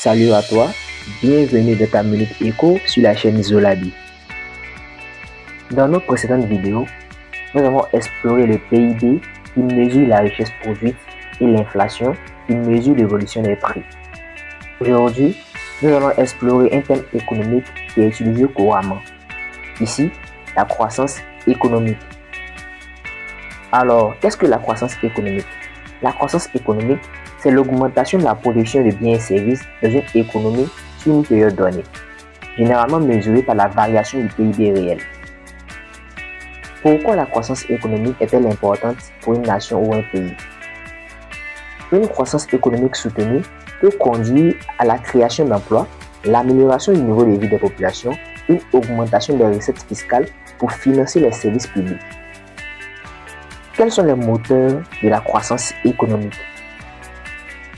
Salut à toi, bienvenue dans ta Minute Éco sur la chaîne Zolabi. Dans notre précédente vidéo, nous avons exploré le PIB qui mesure la richesse produite et l'inflation qui mesure l'évolution des prix. Aujourd'hui, nous allons explorer un thème économique qui est utilisé couramment. Ici, la croissance économique. Alors, qu'est-ce que la croissance économique? La croissance économique, c'est l'augmentation de la production de biens et services dans une économie sur une période donnée, généralement mesurée par la variation du PIB réel. Pourquoi la croissance économique est-elle importante pour une nation ou un pays? Une croissance économique soutenue peut conduire à la création d'emplois, l'amélioration du niveau de vie des populations, une augmentation des recettes fiscales pour financer les services publics. Quels sont les moteurs de la croissance économique?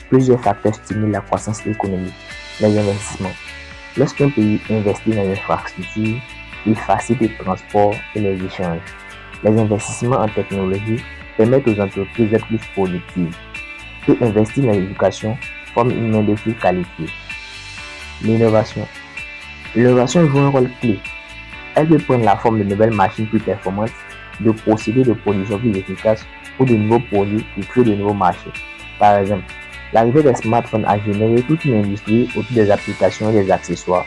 Plusieurs facteurs stimulent la croissance économique. Les investissements. Lorsqu'un pays investit dans l'infrastructure, il facilite le transport et les échanges. Les investissements en technologie permettent aux entreprises d'être plus productives. Et investir dans l'éducation forme une main-d'œuvre qualifiée. L'innovation. L'innovation joue un rôle clé. Elle peut prendre la forme de nouvelles machines plus performantes, de procédés de production plus efficaces ou de nouveaux produits qui créent de nouveaux marchés. Par exemple, l'arrivée des smartphones a généré toute une industrie autour des applications et des accessoires.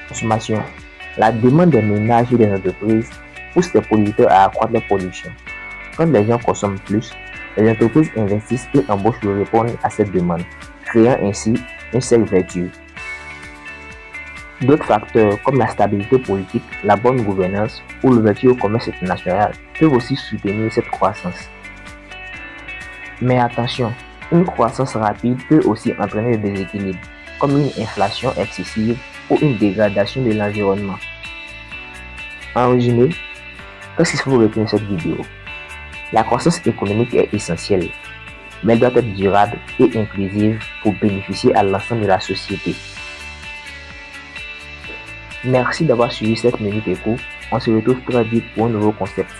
Consommation. La demande des ménages et des entreprises pousse les producteurs à accroître leur production. Quand les gens consomment plus, les entreprises investissent et embauchent pour répondre à cette demande, créant ainsi un cercle vertueux. D'autres facteurs comme la stabilité politique, la bonne gouvernance ou l'ouverture au commerce international peuvent aussi soutenir cette croissance. Mais attention, une croissance rapide peut aussi entraîner des déséquilibres, comme une inflation excessive ou une dégradation de l'environnement. En résumé, qu'est-ce qu'il faut retenir de cette vidéo? La croissance économique est essentielle, mais elle doit être durable et inclusive pour bénéficier à l'ensemble de la société. Merci d'avoir suivi cette Minute Éco. On se retrouve très vite pour un nouveau concept.